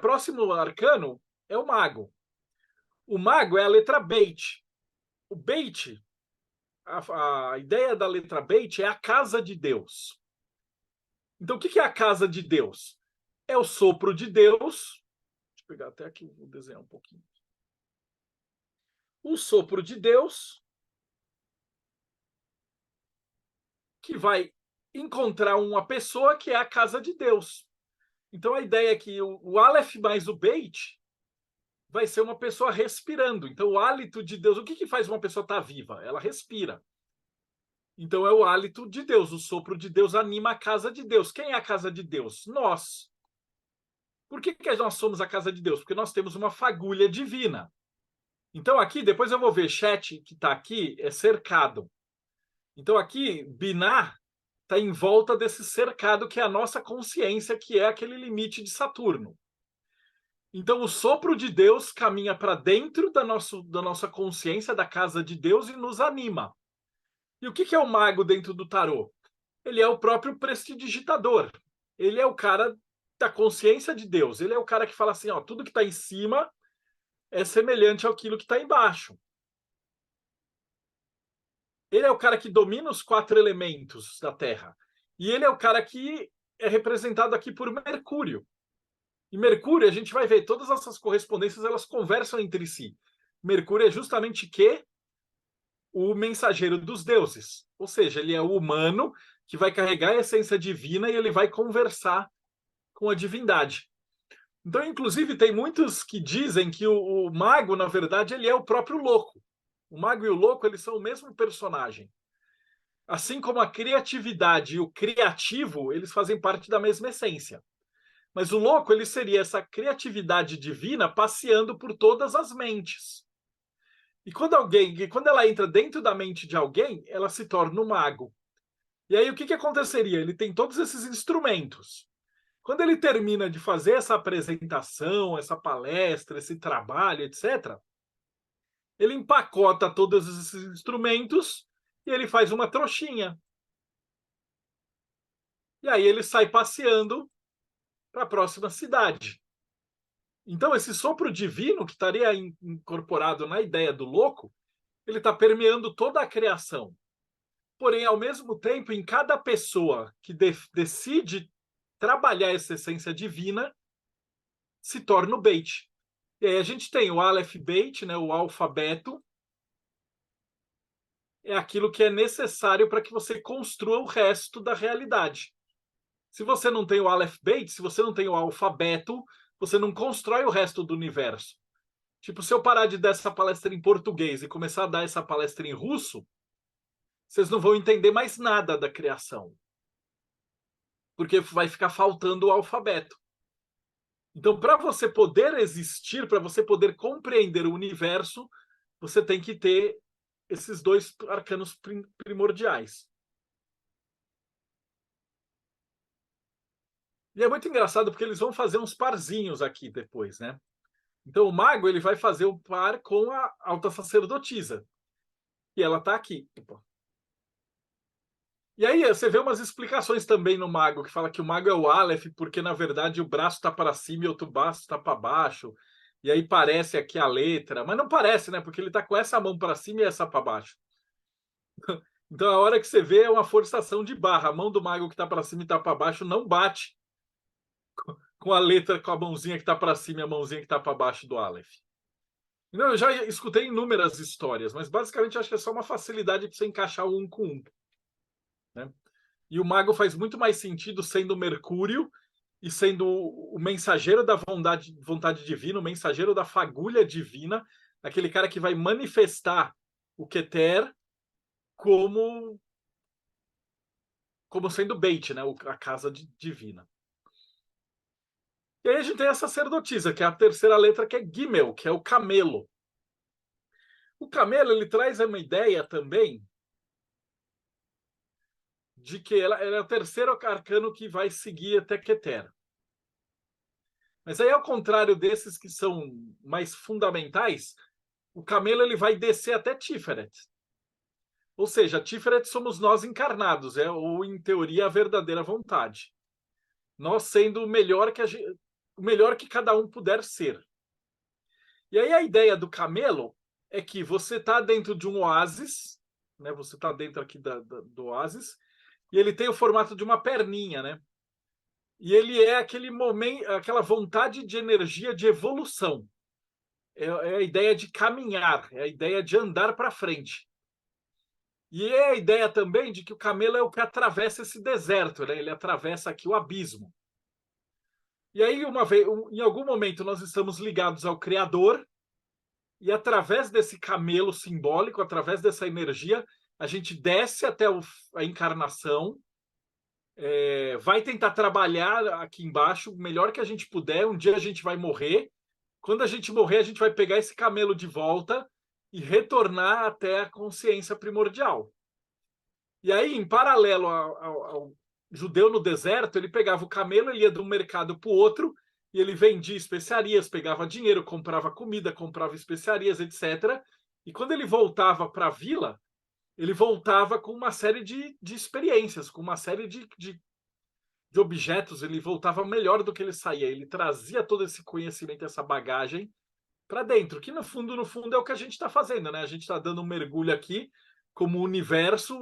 próximo arcano é o mago. O mago é a letra Beit. O Beit, a ideia da letra Beit é a casa de Deus. Então, o que é a casa de Deus? É o sopro de Deus. Deixa eu pegar até aqui, vou desenhar um pouquinho. O sopro de Deus que vai encontrar uma pessoa que é a casa de Deus. Então, a ideia é que o Aleph mais o Beit vai ser uma pessoa respirando. Então, o hálito de Deus, o que faz uma pessoa estar viva? Ela respira. Então, é o hálito de Deus, o sopro de Deus anima a casa de Deus. Quem é a casa de Deus? Nós. Por que nós somos a casa de Deus? Porque nós temos uma fagulha divina. Então, aqui, depois eu vou ver, chat que está aqui é cercado. Então, aqui, Binah está em volta desse cercado que é a nossa consciência, que é aquele limite de Saturno. Então, o sopro de Deus caminha para dentro da nossa consciência, da casa de Deus, e nos anima. E o que é o mago dentro do tarô? Ele é o próprio prestidigitador. Ele é o cara da consciência de Deus. Ele é o cara que fala assim, ó, tudo que está em cima é semelhante àquilo que está embaixo. Ele é o cara que domina os 4 elementos da Terra. E ele é o cara que é representado aqui por Mercúrio. E Mercúrio, a gente vai ver, todas essas correspondências, elas conversam entre si. Mercúrio é justamente o mensageiro dos deuses. Ou seja, ele é o humano que vai carregar a essência divina e ele vai conversar com a divindade. Então, inclusive, tem muitos que dizem que o mago, na verdade, ele é o próprio louco. O mago e o louco, eles são o mesmo personagem. Assim como a criatividade e o criativo, eles fazem parte da mesma essência. Mas o louco, ele seria essa criatividade divina passeando por todas as mentes. E quando ela entra dentro da mente de alguém, ela se torna um mago. E aí o que aconteceria? Ele tem todos esses instrumentos. Quando ele termina de fazer essa apresentação, essa palestra, esse trabalho, etc., ele empacota todos esses instrumentos e ele faz uma trouxinha. E aí ele sai passeando para a próxima cidade. Então, esse sopro divino que estaria incorporado na ideia do louco, ele está permeando toda a criação. Porém, ao mesmo tempo, em cada pessoa que decide trabalhar essa essência divina, se torna o Beit. E aí a gente tem o Aleph Beit, né, o alfabeto, é aquilo que é necessário para que você construa o resto da realidade. Se você não tem o Aleph Beit, se você não tem o alfabeto, você não constrói o resto do universo. Tipo, se eu parar de dar essa palestra em português e começar a dar essa palestra em russo, vocês não vão entender mais nada da criação. Porque vai ficar faltando o alfabeto. Então, para você poder existir, para você poder compreender o universo, você tem que ter esses 2 arcanos primordiais. E é muito engraçado porque eles vão fazer uns parzinhos aqui depois, né? Então, o mago ele vai fazer o par com a alta sacerdotisa. E ela está aqui. E aí você vê umas explicações também no mago, que fala que o mago é o Aleph, porque na verdade o braço está para cima e o outro braço está para baixo. E aí parece aqui a letra, mas não parece, né? Porque ele está com essa mão para cima e essa para baixo. Então a hora que você vê é uma forçação de barra. A mão do mago que está para cima e está para baixo não bate com a letra, com a mãozinha que está para cima e a mãozinha que está para baixo do Aleph. Não, eu já escutei inúmeras histórias, mas basicamente acho que é só uma facilidade para você encaixar um com um. Né? E o mago faz muito mais sentido sendo Mercúrio e sendo o mensageiro da vontade divina, o mensageiro da fagulha divina, aquele cara que vai manifestar o Keter como sendo Beit, né? A casa divina. E aí a gente tem a sacerdotisa, que é a terceira letra, que é Gimel, que é o camelo. O camelo, ele traz uma ideia também de que ela é o terceiro arcano que vai seguir até Keter. Mas aí, ao contrário desses que são mais fundamentais, o camelo ele vai descer até Tiferet. Ou seja, Tiferet somos nós encarnados, ou em teoria a verdadeira vontade. Nós sendo o melhor que a gente... o melhor que cada um puder ser. E aí a ideia do camelo é que você está dentro de um oásis, né? Você está dentro aqui do oásis, e ele tem o formato de uma perninha, né? E ele é aquele momento, aquela vontade de energia de evolução. É a ideia de caminhar, é a ideia de andar para frente. E é a ideia também de que o camelo é o que atravessa esse deserto, né? Ele atravessa aqui o abismo. E aí, em algum momento, nós estamos ligados ao Criador, e através desse camelo simbólico, através dessa energia, a gente desce até a encarnação, vai tentar trabalhar aqui embaixo o melhor que a gente puder. Um dia a gente vai morrer. Quando a gente morrer, a gente vai pegar esse camelo de volta e retornar até a consciência primordial. E aí, em paralelo ao judeu no deserto, ele pegava o camelo, ele ia de um mercado para o outro, e ele vendia especiarias, pegava dinheiro, comprava comida, comprava especiarias, etc. E quando ele voltava para a vila, ele voltava com uma série de experiências, com uma série de objetos, ele voltava melhor do que ele saía. Ele trazia todo esse conhecimento, essa bagagem para dentro, que no fundo é o que a gente está fazendo, né? A gente está dando um mergulho aqui como o universo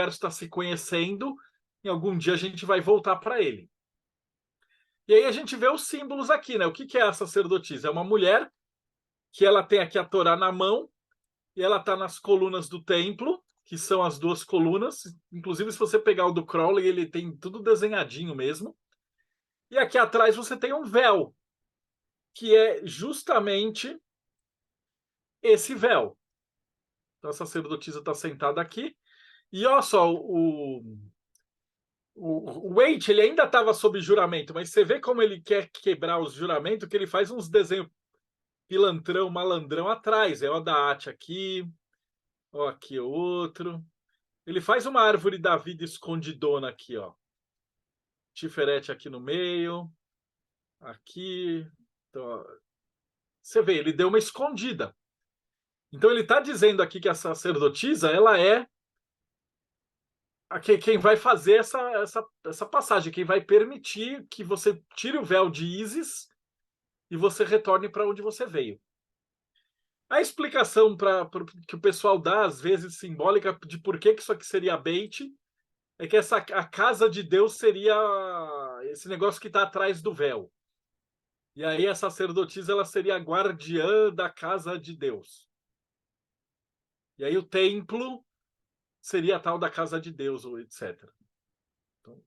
está se conhecendo, e algum dia a gente vai voltar para ele. E aí a gente vê os símbolos aqui, né? O que é a sacerdotisa? É uma mulher que ela tem aqui a Torá na mão, e ela está nas colunas do templo, que são as duas colunas. Inclusive, se você pegar o do Crowley, ele tem tudo desenhadinho mesmo. E aqui atrás você tem um véu, que é justamente esse véu. Então, a sacerdotisa está sentada aqui. E olha só, o Waite, ele ainda estava sob juramento, mas você vê como ele quer quebrar os juramentos, que ele faz uns desenhos pilantrão, malandrão atrás. É o Daat aqui, ó, aqui outro. Ele faz uma árvore da vida escondidona aqui, ó. Tiferete aqui no meio. Aqui. Então, ó, você vê, ele deu uma escondida. Então ele está dizendo aqui que a sacerdotisa, ela é quem vai fazer essa passagem, quem vai permitir que você tire o véu de Ísis e você retorne para onde você veio. A explicação que o pessoal dá, às vezes simbólica, de por que isso aqui seria bait, é que a casa de Deus seria esse negócio que está atrás do véu. E aí a sacerdotisa, ela seria a guardiã da casa de Deus. E aí o templo seria a tal da casa de Deus, ou etc. Então,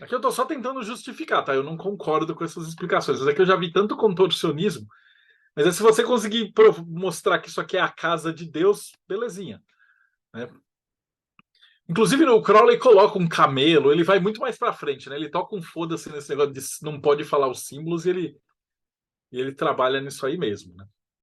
aqui eu estou só tentando justificar, tá? Eu não concordo com essas explicações. Mas aqui eu já vi tanto contorcionismo. Mas se você conseguir mostrar que isso aqui é a casa de Deus, belezinha. Né? Inclusive, o Crowley coloca um camelo, ele vai muito mais para frente, né? Ele toca um foda-se nesse negócio de não pode falar os símbolos, e ele trabalha nisso aí mesmo, né?